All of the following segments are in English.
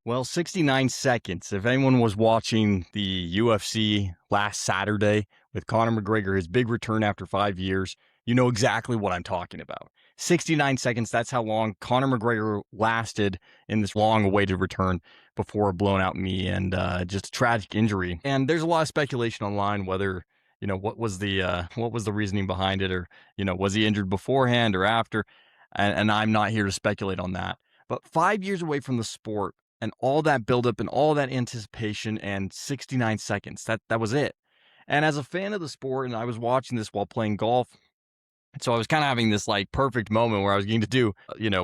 Well, 69 seconds. If anyone was watching the UFC last Saturday with Conor McGregor, his big return after 5 years, you know exactly what I'm talking about. 69 seconds, that's how long Conor McGregor lasted in this long awaited return before a blown out knee and just a tragic injury. And there's a lot of speculation online whether, what was the reasoning behind it, or, was he injured beforehand or after? And I'm not here to speculate on that. But 5 years away from the sport, and all that buildup and all that anticipation, and 69 seconds. That was it. And as a fan of the sport, and I was watching this while playing golf, so I was kind of having this like perfect moment where I was getting to do,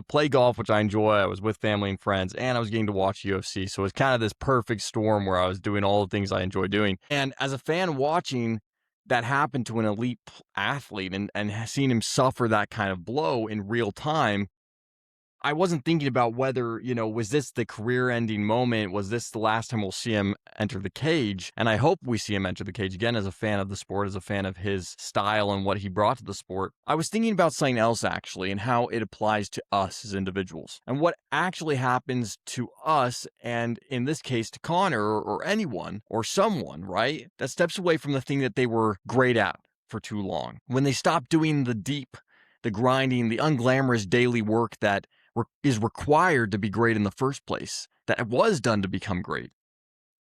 play golf, which I enjoy. I was with family and friends, and I was getting to watch UFC. So it was kind of this perfect storm where I was doing all the things I enjoy doing. And as a fan watching that happen to an elite athlete, and seeing him suffer that kind of blow in real time, I wasn't thinking about whether, was this the career-ending moment? Was this the last time we'll see him enter the cage? And I hope we see him enter the cage again as a fan of the sport, as a fan of his style and what he brought to the sport. I was thinking about something else, actually, and how it applies to us as individuals, and what actually happens to us, and in this case, to Conor, or anyone, or someone, right, that steps away from the thing that they were great at for too long. When they stop doing the grinding, the unglamorous daily work that is required to be great in the first place, that was done to become great.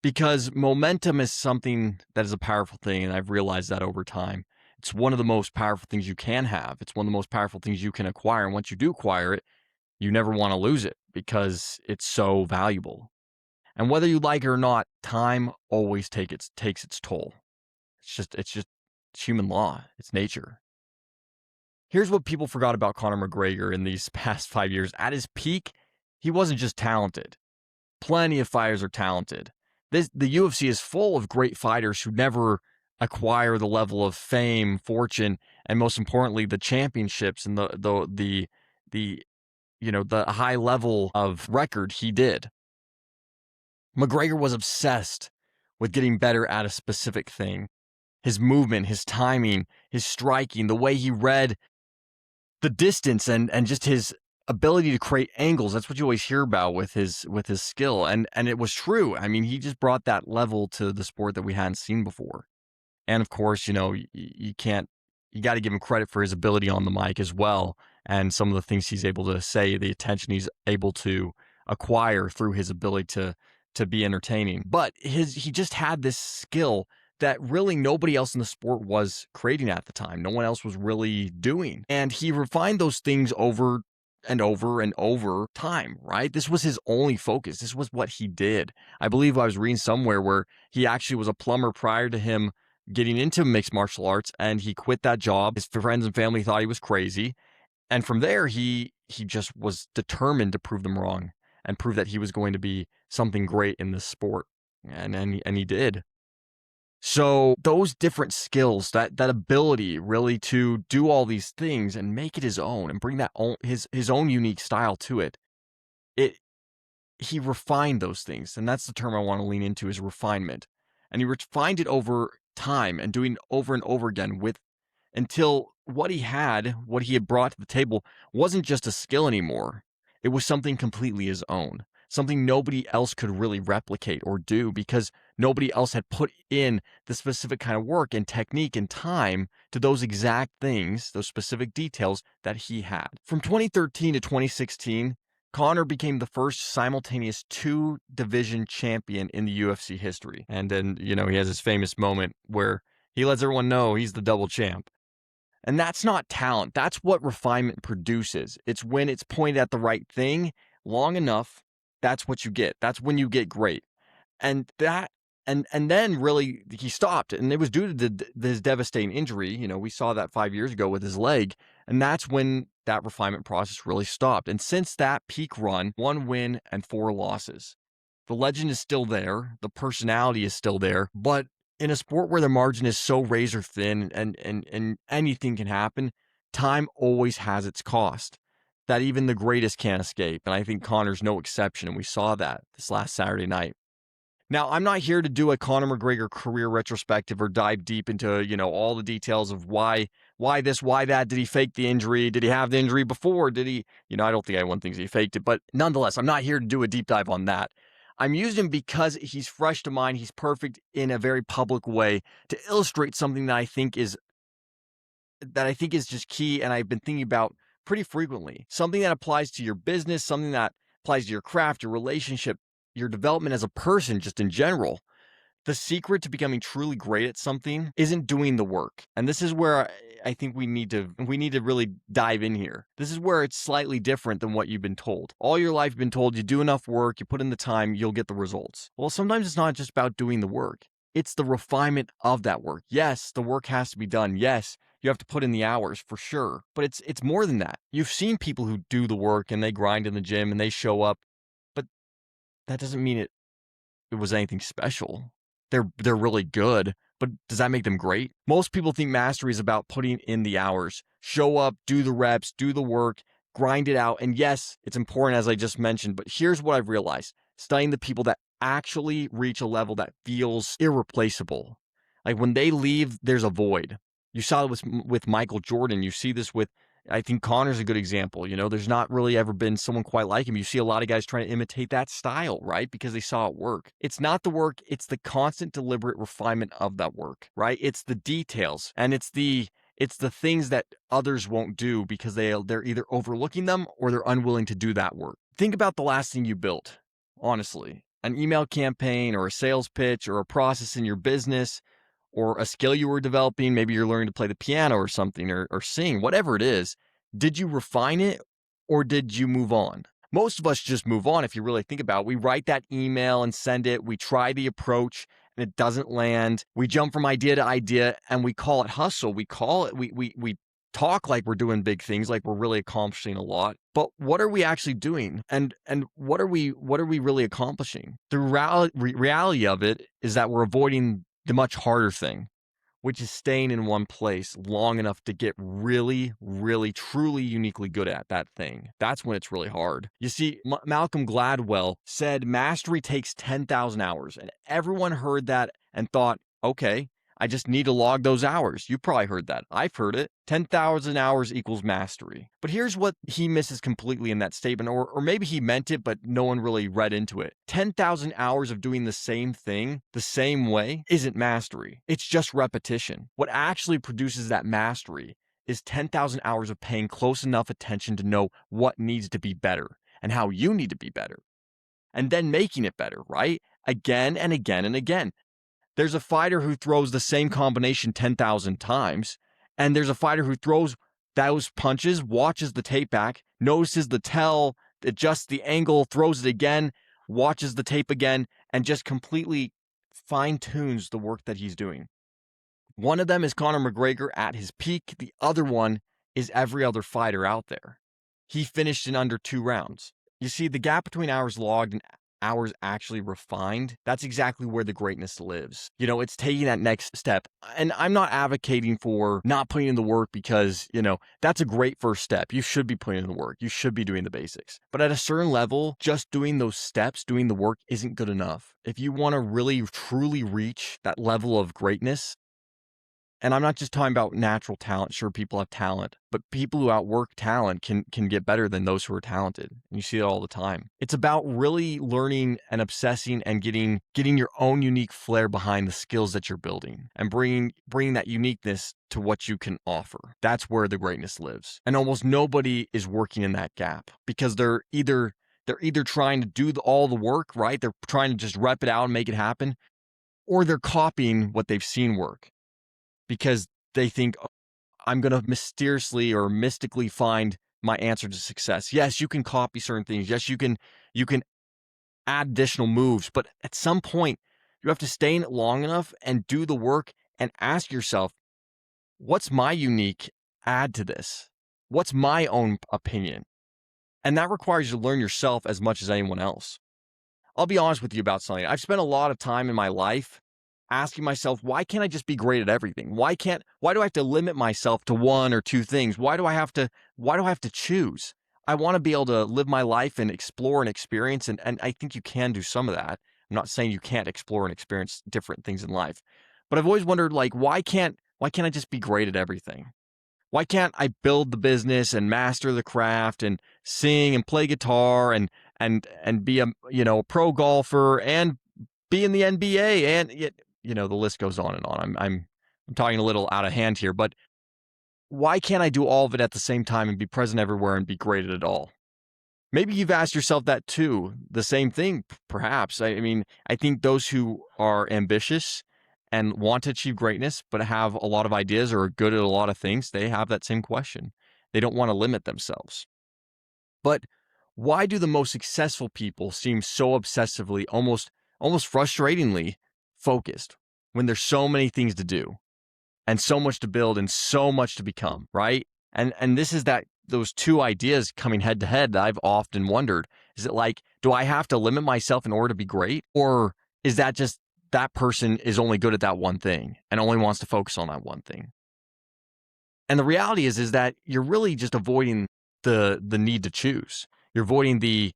Because momentum is something that is a powerful thing, and I've realized that over time. It's one of the most powerful things you can have. It's one of the most powerful things you can acquire, and once you do acquire it, you never want to lose it because it's so valuable. And whether you like it or not, time always takes its toll. It's human law. It's nature. Here's what people forgot about Conor McGregor in these past 5 years. At his peak, he wasn't just talented. Plenty of fighters are talented. The UFC is full of great fighters who never acquire the level of fame, fortune, and most importantly, the championships and the high level of record he did. McGregor was obsessed with getting better at a specific thing. His movement, his timing, his striking, the way he read the distance, and just his ability to create angles. That's what you always hear about with his skill. And it was true. I mean, he just brought that level to the sport that we hadn't seen before. And of course, you got to give him credit for his ability on the mic as well. And some of the things he's able to say, the attention he's able to acquire through his ability to be entertaining. But he just had this skill that really nobody else in the sport was creating at the time. No one else was really doing. And he refined those things over and over and over time, right? This was his only focus. This was what he did. I believe I was reading somewhere where he actually was a plumber prior to him getting into mixed martial arts, and he quit that job. His friends and family thought he was crazy. And from there, he just was determined to prove them wrong and prove that he was going to be something great in this sport. And he did. So those different skills, that ability really to do all these things and make it his own and bring his own unique style to it, he refined those things. And that's the term I want to lean into, is refinement. And he refined it over time and doing it over and over again until what he had brought to the table wasn't just a skill anymore. It was something completely his own. Something nobody else could really replicate or do, because nobody else had put in the specific kind of work and technique and time to those exact things, those specific details that he had. From 2013 to 2016, Conor became the first simultaneous two-division champion in the UFC history. And then, he has this famous moment where he lets everyone know he's the double champ. And that's not talent. That's what refinement produces. It's when it's pointed at the right thing long enough. That's what you get. That's when you get great. And then really he stopped, and it was due to his devastating injury. We saw that 5 years ago with his leg, and that's when that refinement process really stopped. And since that peak run, 1 win and 4 losses. The legend is still there. The personality is still there. But in a sport where the margin is so razor thin and anything can happen, time always has its cost that even the greatest can't escape. And I think Conor's no exception, and we saw that this last Saturday night. Now, I'm not here to do a Conor McGregor career retrospective or dive deep into, all the details of why this, why that. Did he fake the injury? Did he have the injury before? Did he, I don't think anyone thinks he faked it, but nonetheless, I'm not here to do a deep dive on that. I'm using him because he's fresh to mind. He's perfect in a very public way to illustrate something that I think is just key, and I've been thinking about pretty frequently. Something that applies to your business, something that applies to your craft, your relationship, your development as a person, just in general. The secret to becoming truly great at something isn't doing the work. And this is where I think we need to really dive in here. This is where it's slightly different than what you've been told. All your life you've been told you do enough work, you put in the time, you'll get the results. Well, sometimes it's not just about doing the work. It's the refinement of that work. Yes, the work has to be done. Yes, you have to put in the hours for sure. But it's more than that. You've seen people who do the work and they grind in the gym and they show up, but that doesn't mean it was anything special. They're really good, but does that make them great? Most people think mastery is about putting in the hours. Show up, do the reps, do the work, grind it out. And yes, it's important, as I just mentioned, but here's what I've realized. Studying the people that actually reach a level that feels irreplaceable. Like when they leave, there's a void. You saw it with Michael Jordan. You see this with, I think Conor's a good example. There's not really ever been someone quite like him. You see a lot of guys trying to imitate that style, right? Because they saw it work. It's not the work, it's the constant deliberate refinement of that work, right? It's the details, and it's the things that others won't do because they're either overlooking them or they're unwilling to do that work. Think about the last thing you built, honestly. An email campaign or a sales pitch or a process in your business, or a skill you were developing. Maybe you're learning to play the piano or something, or sing, whatever it is. Did you refine it or did you move on? Most of us just move on if you really think about it. We write that email and send it. We try the approach and it doesn't land. We jump from idea to idea and we call it hustle. We talk like we're doing big things, like we're really accomplishing a lot. But what are we actually doing? And what are we really accomplishing? The reality of it is that we're avoiding the much harder thing, which is staying in one place long enough to get really, really, truly uniquely good at that thing. That's when it's really hard. You see, Malcolm Gladwell said mastery takes 10,000 hours, and everyone heard that and thought, okay, I just need to log those hours. You probably heard that. I've heard it. 10,000 hours equals mastery. But here's what he misses completely in that statement, or maybe he meant it, but no one really read into it. 10,000 hours of doing the same thing the same way isn't mastery. It's just repetition. What actually produces that mastery is 10,000 hours of paying close enough attention to know what needs to be better and how you need to be better, and then making it better, right? Again and again and again. There's a fighter who throws the same combination 10,000 times, and there's a fighter who throws those punches, watches the tape back, notices the tell, adjusts the angle, throws it again, watches the tape again, and just completely fine-tunes the work that he's doing. One of them is Conor McGregor at his peak. The other one is every other fighter out there. He finished in under 2 rounds. You see, the gap between hours logged and hours actually refined, that's exactly where the greatness lives. It's taking that next step. And I'm not advocating for not putting in the work because, that's a great first step. You should be putting in the work. You should be doing the basics. But at a certain level, just doing those steps, doing the work isn't good enough. If you want to really, truly reach that level of greatness, and I'm not just talking about natural talent. Sure, people have talent, but people who outwork talent can get better than those who are talented. And you see it all the time. It's about really learning and obsessing and getting your own unique flair behind the skills that you're building and bringing that uniqueness to what you can offer. That's where the greatness lives. And almost nobody is working in that gap because they're either trying to do all the work, right? They're trying to just rep it out and make it happen, or they're copying what they've seen work, because they think, oh, I'm going to mysteriously or mystically find my answer to success. Yes, you can copy certain things. Yes, you can add additional moves, but at some point you have to stay in it long enough and do the work and ask yourself, what's my unique add to this? What's my own opinion? And that requires you to learn yourself as much as anyone else. I'll be honest with you about something. I've spent a lot of time in my life asking myself, why can't I just be great at everything? Why do I have to limit myself to 1 or 2 things? Why do I have to choose? I want to be able to live my life and explore and experience. And I think you can do some of that. I'm not saying you can't explore and experience different things in life, but I've always wondered, like, why can't I just be great at everything? Why can't I build the business and master the craft and sing and play guitar and and be a pro golfer and be in the NBA, and the list goes on and on. I'm talking a little out of hand here, but why can't I do all of it at the same time and be present everywhere and be great at it all? Maybe you've asked yourself that too. The same thing, perhaps. I mean, I think those who are ambitious and want to achieve greatness, but have a lot of ideas or are good at a lot of things, they have that same question. They don't want to limit themselves. But why do the most successful people seem so obsessively, almost frustratingly focused when there's so many things to do and so much to build and so much to become, right? And this is those two ideas coming head to head that I've often wondered. Is it like, do I have to limit myself in order to be great? Or is that just that person is only good at that one thing and only wants to focus on that one thing? And the reality is that you're really just avoiding the need to choose. You're avoiding the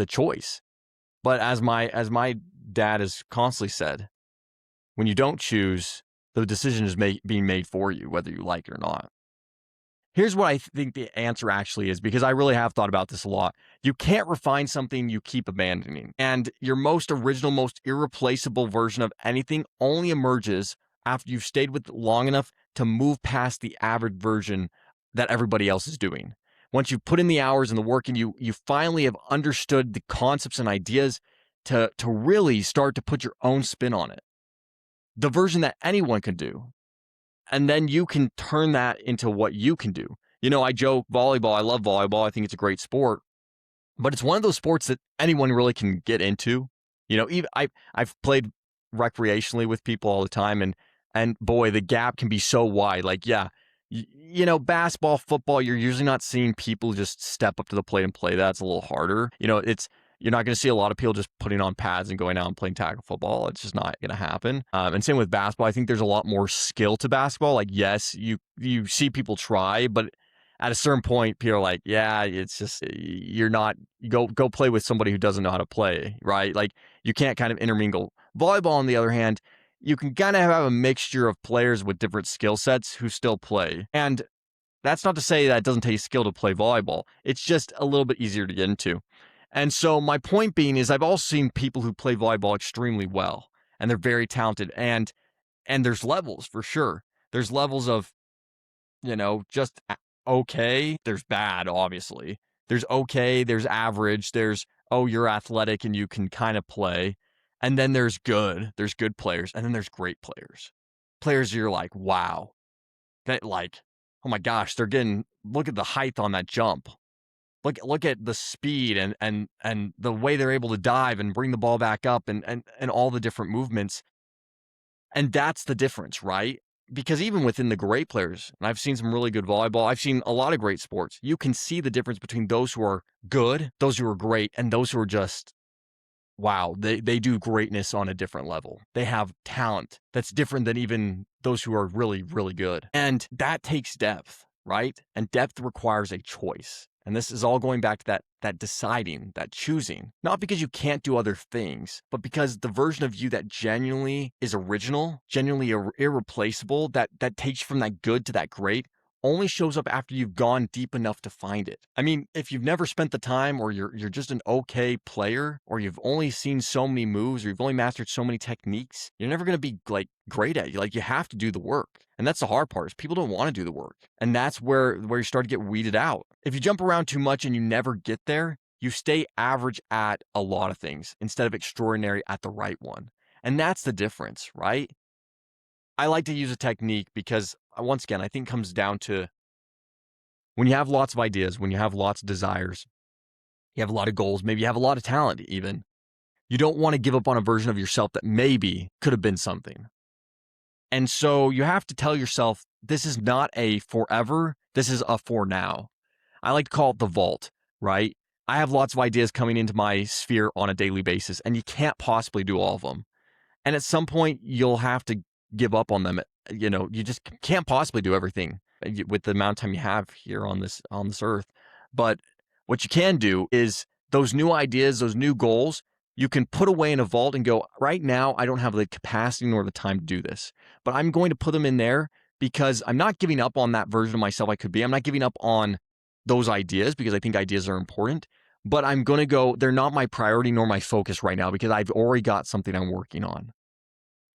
choice. But as my dad has constantly said, when you don't choose, the decision is being made for you, whether you like it or not. Here's what I think the answer actually is, because I really have thought about this a lot. You can't refine something you keep abandoning. And your most original, most irreplaceable version of anything only emerges after you've stayed with it long enough to move past the average version that everybody else is doing. Once you've put in the hours and the work and you finally have understood the concepts and ideas to really start to put your own spin on it. The version that anyone can do. And then you can turn that into what you can do. I joke volleyball. I love volleyball. I think it's a great sport, but it's one of those sports that anyone really can get into. Even I've played recreationally with people all the time, and boy, the gap can be so wide. Like, yeah, basketball, football, you're usually not seeing people just step up to the plate and play that. It's a little harder. You're not going to see a lot of people just putting on pads and going out and playing tackle football. It's just not going to happen. And same with basketball. I think there's a lot more skill to basketball. Like, yes, you see people try, but at a certain point, people are like, yeah, it's just, you're not, go play with somebody who doesn't know how to play, right? Like, you can't kind of intermingle. Volleyball, on the other hand, you can kind of have a mixture of players with different skill sets who still play. And that's not to say that it doesn't take skill to play volleyball. It's just a little bit easier to get into. And so my point being is I've also seen people who play volleyball extremely well, and they're very talented. And there's levels for sure. There's levels of, just okay. There's bad, obviously. There's okay. There's average. There's, oh, you're athletic and you can kind of play. And then there's good. There's good players. And then there's great players. Players you're like, wow. That, like, oh my gosh, look at the height on that jump. Look at the speed and the way they're able to dive and bring the ball back up and all the different movements. And that's the difference, right? Because even within the great players, and I've seen some really good volleyball, I've seen a lot of great sports, you can see the difference between those who are good, those who are great, and those who are just, wow, they do greatness on a different level. They have talent that's different than even those who are really, really good. And that takes depth, right? And depth requires a choice. And this is all going back to that deciding, that choosing, not because you can't do other things, but because the version of you that genuinely is original, genuinely irreplaceable, that takes you from that good to that great, only shows up after you've gone deep enough to find it. I mean, if you've never spent the time, or you're just an okay player, or you've only seen so many moves, or you've only mastered so many techniques, you're never going to be like great at it. Like, you have to do the work. And that's the hard part, is people don't want to do the work. And that's where you start to get weeded out. If you jump around too much and you never get there, you stay average at a lot of things instead of extraordinary at the right one. And that's the difference, right? I like to use a technique because, once again, I think it comes down to when you have lots of ideas, when you have lots of desires, you have a lot of goals, maybe you have a lot of talent even, you don't want to give up on a version of yourself that maybe could have been something. And so you have to tell yourself, this is not a forever, this is a for now. I like to call it the vault, right? I have lots of ideas coming into my sphere on a daily basis, and you can't possibly do all of them. And at some point, you'll have to give up on them. You just can't possibly do everything with the amount of time you have here on this earth. But what you can do is those new ideas, those new goals, you can put away in a vault and go, right now, I don't have the capacity nor the time to do this, but I'm going to put them in there because I'm not giving up on that version of myself I could be. I'm not giving up on those ideas because I think ideas are important, but I'm going to go, they're not my priority nor my focus right now because I've already got something I'm working on.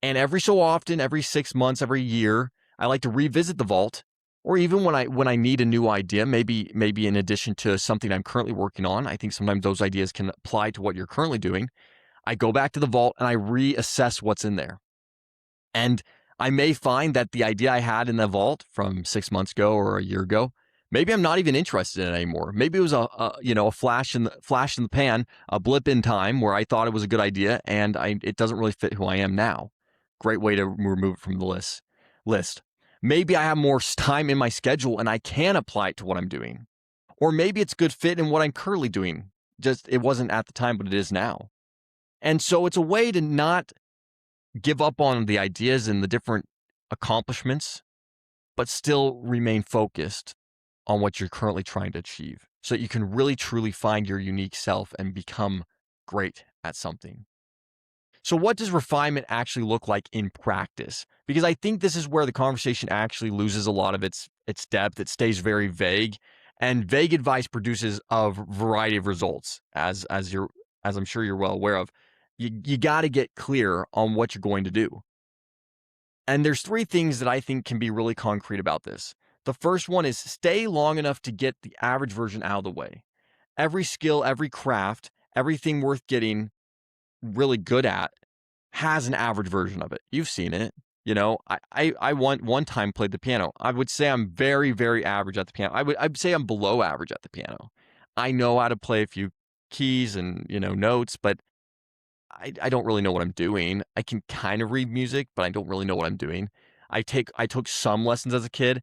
And every so often, every 6 months, every year, I like to revisit the vault, or even when I need a new idea, maybe in addition to something I'm currently working on. I think sometimes those ideas can apply to what you're currently doing. I go back to the vault and I reassess what's in there. And I may find that the idea I had in the vault from 6 months ago or a year ago, maybe I'm not even interested in it anymore. Maybe it was a flash in the pan, a blip in time where I thought it was a good idea, and it doesn't really fit who I am now. Great way to remove it from the list. Maybe I have more time in my schedule and I can apply it to what I'm doing. Or maybe it's a good fit in what I'm currently doing. Just it wasn't at the time, but it is now. And so it's a way to not give up on the ideas and the different accomplishments, but still remain focused on what you're currently trying to achieve so that you can really truly find your unique self and become great at something. So what does refinement actually look like in practice? Because I think this is where the conversation actually loses a lot of its depth. It stays very vague, and vague advice produces a variety of results, as I'm sure you're well aware of. You got to get clear on what you're going to do. And there's 3 things that I think can be really concrete about this. The first one is stay long enough to get the average version out of the way. Every skill, every craft, everything worth getting really good at has an average version of it. You've seen it. You know, I one time played the piano. I would say I'm very, very average at the piano. I'd say I'm below average at the piano. I know how to play a few keys and, notes, but I don't really know what I'm doing. I can kind of read music, but I don't really know what I'm doing. I took some lessons as a kid,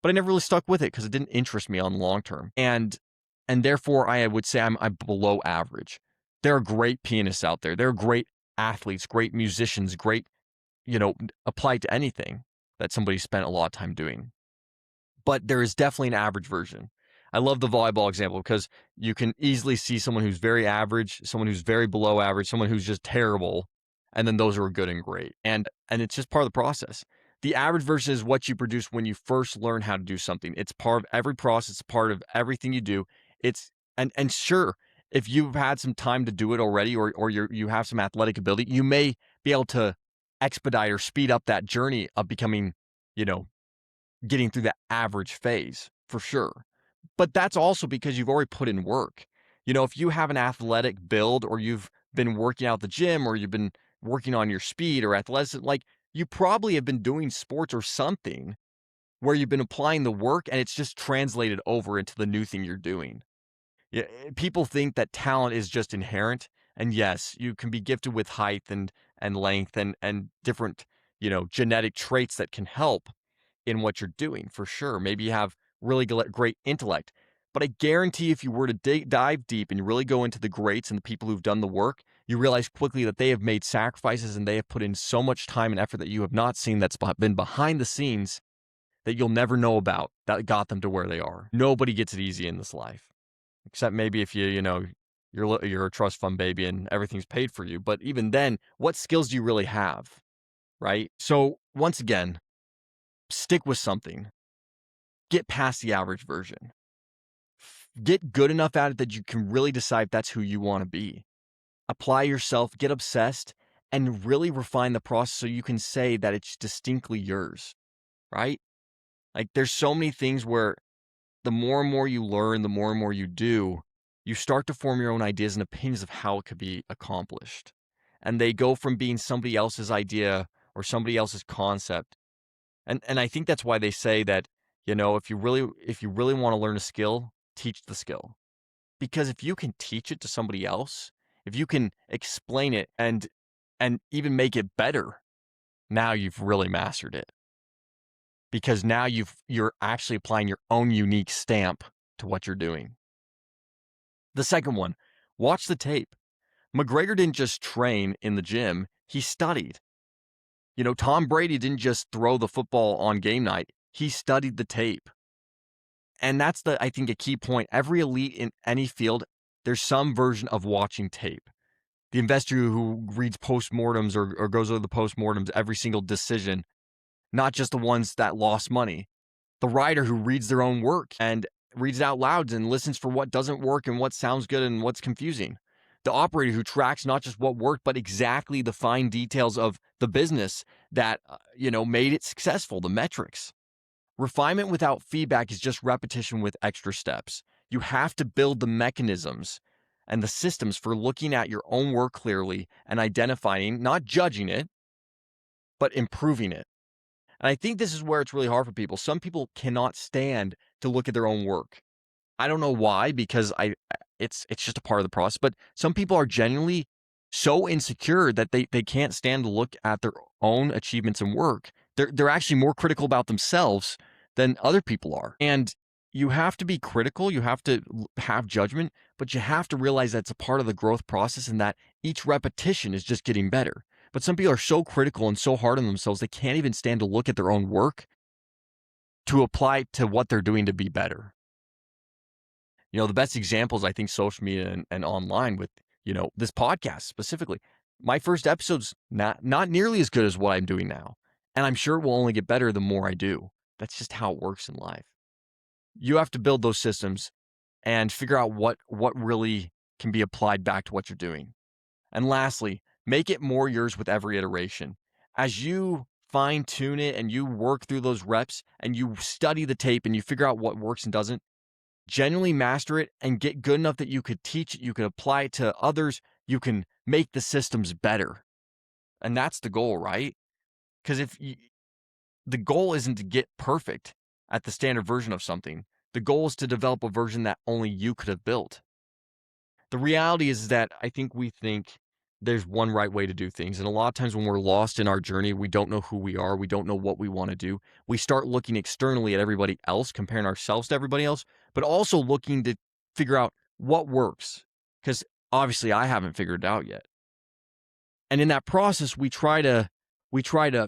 but I never really stuck with it because it didn't interest me on long term. And therefore I would say I'm below average. There are great pianists out there. There are great athletes, great musicians, great, applied to anything that somebody spent a lot of time doing. But there is definitely an average version. I love the volleyball example because you can easily see someone who's very average, someone who's very below average, someone who's just terrible, and then those who are good and great. And it's just part of the process. The average version is what you produce when you first learn how to do something. It's part of every process, it's part of everything you do. It's and sure, if you've had some time to do it already or you have some athletic ability, you may be able to expedite or speed up that journey of becoming, getting through the average phase for sure. But that's also because you've already put in work. If you have an athletic build or you've been working out at the gym or you've been working on your speed or athleticism, like you probably have been doing sports or something where you've been applying the work and it's just translated over into the new thing you're doing. Yeah, people think that talent is just inherent. And yes, you can be gifted with height and length and different, genetic traits that can help in what you're doing for sure. Maybe you have really great intellect. But I guarantee if you were to dive deep and you really go into the greats and the people who've done the work, you realize quickly that they have made sacrifices and they have put in so much time and effort that you have not seen that's been behind the scenes that you'll never know about that got them to where they are. Nobody gets it easy in this life, except maybe if you're a trust fund baby and everything's paid for you. But even then, what skills do you really have, right? So once again, stick with something. Get past the average version. Get good enough at it that you can really decide if that's who you want to be. Apply yourself, get obsessed, and really refine the process so you can say that it's distinctly yours, right? Like there's so many things where the more and more you learn, the more and more you do, you start to form your own ideas and opinions of how it could be accomplished. And they go from being somebody else's idea or somebody else's concept. And I think that's why they say that, if you really want to learn a skill, teach the skill. Because if you can teach it to somebody else, if you can explain it and even make it better, now you've really mastered it. Because now you're actually applying your own unique stamp to what you're doing. The second one, watch the tape. McGregor didn't just train in the gym, he studied. Tom Brady didn't just throw the football on game night, he studied the tape. And that's I think, a key point. Every elite in any field, there's some version of watching tape. The investor who reads postmortems or goes over the postmortems, every single decision, not just the ones that lost money. The writer who reads their own work and reads it out loud and listens for what doesn't work and what sounds good and what's confusing. The operator who tracks not just what worked, but exactly the fine details of the business that, made it successful, the metrics. Refinement without feedback is just repetition with extra steps. You have to build the mechanisms and the systems for looking at your own work clearly and identifying, not judging it, but improving it. And I think this is where it's really hard for people. Some people cannot stand to look at their own work. I don't know why, because it's just a part of the process, but some people are genuinely so insecure that they can't stand to look at their own achievements and work. They're actually more critical about themselves than other people are. And you have to be critical, you have to have judgment, but you have to realize that's a part of the growth process and that each repetition is just getting better. But some people are so critical and so hard on themselves, they can't even stand to look at their own work to apply to what they're doing to be better. The best examples, I think, social media and online with, this podcast specifically. My first episode's not nearly as good as what I'm doing now. And I'm sure it will only get better the more I do. That's just how it works in life. You have to build those systems and figure out what really can be applied back to what you're doing. And lastly, make it more yours with every iteration. As you fine tune it and you work through those reps and you study the tape and you figure out what works and doesn't, genuinely master it and get good enough that you could teach it, you could apply it to others, you can make the systems better. And that's the goal, right? Because the goal isn't to get perfect at the standard version of something. The goal is to develop a version that only you could have built. The reality is that I think we think there's one right way to do things. And a lot of times when we're lost in our journey, we don't know who we are. We don't know what we want to do. We start looking externally at everybody else, comparing ourselves to everybody else, but also looking to figure out what works. Because obviously I haven't figured it out yet. And in that process, we try to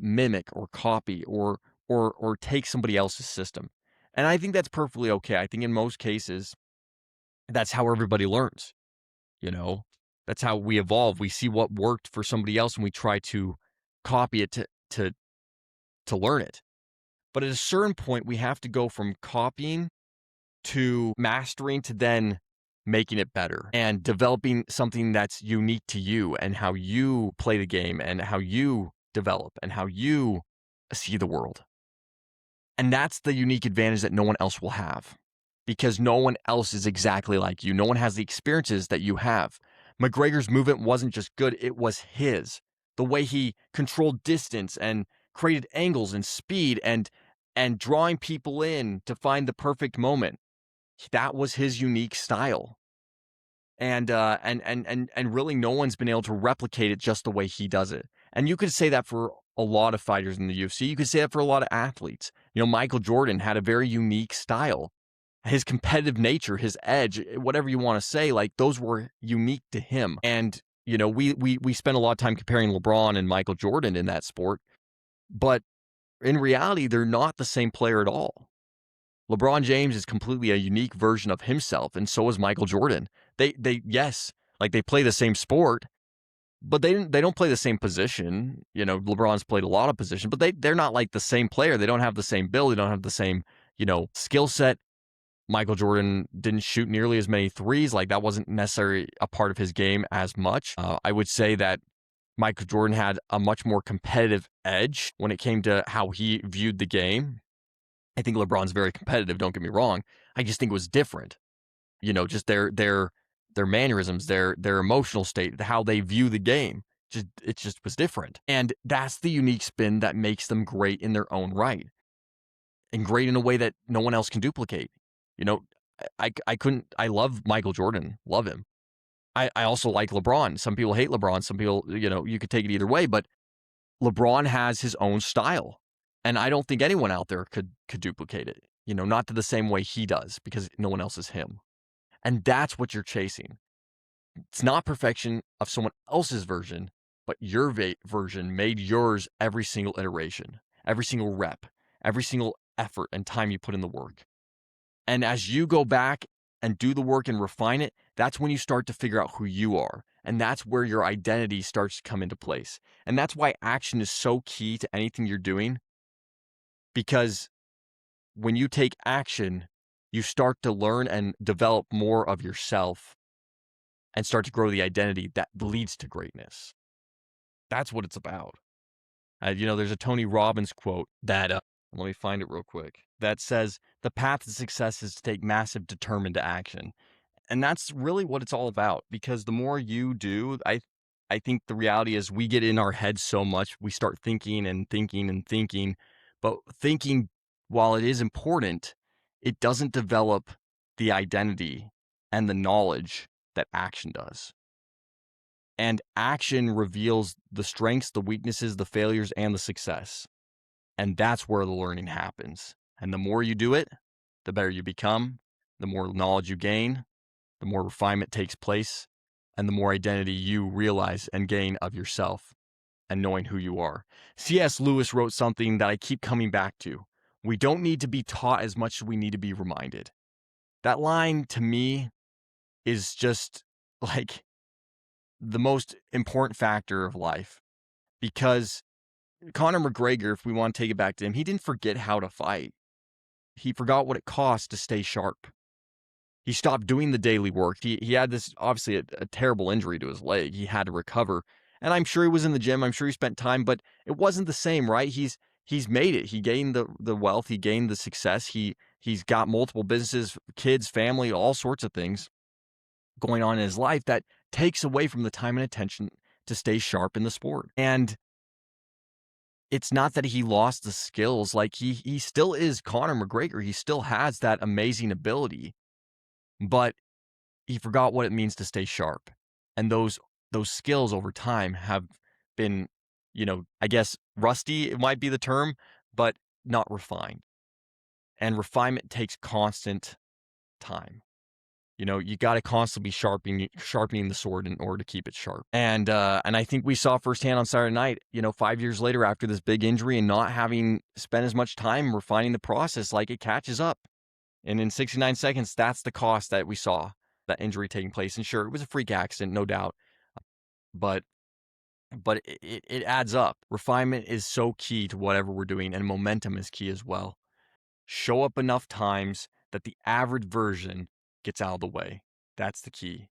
mimic or copy or take somebody else's system. And I think that's perfectly okay. I think in most cases, that's how everybody learns. That's how we evolve. We see what worked for somebody else and we try to copy it to learn it. But at a certain point, we have to go from copying to mastering to then making it better and developing something that's unique to you and how you play the game and how you develop and how you see the world. And that's the unique advantage that no one else will have, because no one else is exactly like you. No one has the experiences that you have. McGregor's movement wasn't just good, it was his. The way he controlled distance and created angles and speed and drawing people in to find the perfect moment. That was his unique style. And really no one's been able to replicate it just the way he does it. And you could say that for a lot of fighters in the UFC. You could say that for a lot of athletes. Michael Jordan had a very unique style. His competitive nature, his edge, whatever you want to say, like those were unique to him. And, we spend a lot of time comparing LeBron and Michael Jordan in that sport, but in reality, they're not the same player at all. LeBron James is completely a unique version of himself, and so is Michael Jordan. Yes, like they play the same sport, but they don't play the same position. LeBron's played a lot of positions, but they're not like the same player. They don't have the same build. They don't have the same, skill set. Michael Jordan didn't shoot nearly as many threes. Like that wasn't necessarily a part of his game as much. I would say that Michael Jordan had a much more competitive edge when it came to how he viewed the game. I think LeBron's very competitive, don't get me wrong. I just think it was different. Just their mannerisms, their emotional state, how they view the game. It just was different. And that's the unique spin that makes them great in their own right. And great in a way that no one else can duplicate. I love Michael Jordan, love him. I also like LeBron. Some people hate LeBron. Some people, you could take it either way, but LeBron has his own style. And I don't think anyone out there could duplicate it, not to the same way he does, because no one else is him. And that's what you're chasing. It's not perfection of someone else's version, but your version made yours every single iteration, every single rep, every single effort and time you put in the work. And as you go back and do the work and refine it, that's when you start to figure out who you are. And that's where your identity starts to come into place. And that's why action is so key to anything you're doing. Because when you take action, you start to learn and develop more of yourself and start to grow the identity that leads to greatness. That's what it's about. There's a Tony Robbins quote that, let me find it real quick, that says, "The path to success is to take massive, determined action." And that's really what it's all about, because the more you do, I think the reality is we get in our heads so much, we start thinking and thinking and thinking, but thinking, while it is important, it doesn't develop the identity and the knowledge that action does. And action reveals the strengths, the weaknesses, the failures, and the success. And that's where the learning happens. And the more you do it, the better you become, the more knowledge you gain, the more refinement takes place, and the more identity you realize and gain of yourself and knowing who you are. C.S. Lewis wrote something that I keep coming back to. We don't need to be taught as much as we need to be reminded. That line to me is just like the most important factor of life, because Conor McGregor, if we want to take it back to him, he didn't forget how to fight. He forgot what it cost to stay sharp. He stopped doing the daily work. He had this, obviously, a terrible injury to his leg. He had to recover. And I'm sure he was in the gym. I'm sure he spent time, but it wasn't the same, right? He's made it. He gained the wealth. He gained the success. He's got multiple businesses, kids, family, all sorts of things going on in his life that takes away from the time and attention to stay sharp in the sport. And it's not that he lost the skills. Like, he still is Conor McGregor. He still has that amazing ability, but he forgot what it means to stay sharp. And those skills over time have been, I guess rusty, it might be the term, but not refined. And refinement takes constant time. You got to constantly be sharpening the sword in order to keep it sharp. And I think we saw firsthand on Saturday night, 5 years later after this big injury and not having spent as much time refining the process, like, it catches up. And in 69 seconds, that's the cost that we saw, that injury taking place. And sure, it was a freak accident, no doubt, but it adds up. Refinement is so key to whatever we're doing, and momentum is key as well. Show up enough times that the average version gets out of the way. That's the key.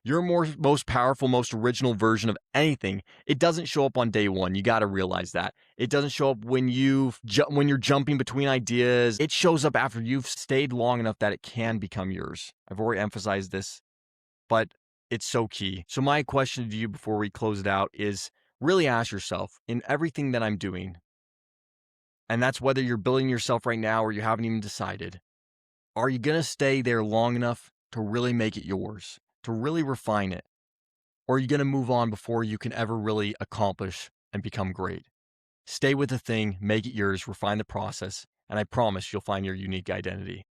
Your most powerful, most original version of anything, it doesn't show up on day one. You got to realize that. It doesn't show up when you're jumping between ideas. It shows up after you've stayed long enough that it can become yours. I've already emphasized this, but it's so key. So my question to you before we close it out is, really ask yourself, in everything that I'm doing, and that's whether you're building yourself right now or you haven't even decided, are you going to stay there long enough to really make it yours, to really refine it? Or are you going to move on before you can ever really accomplish and become great? Stay with the thing, make it yours, refine the process, and I promise you'll find your unique identity.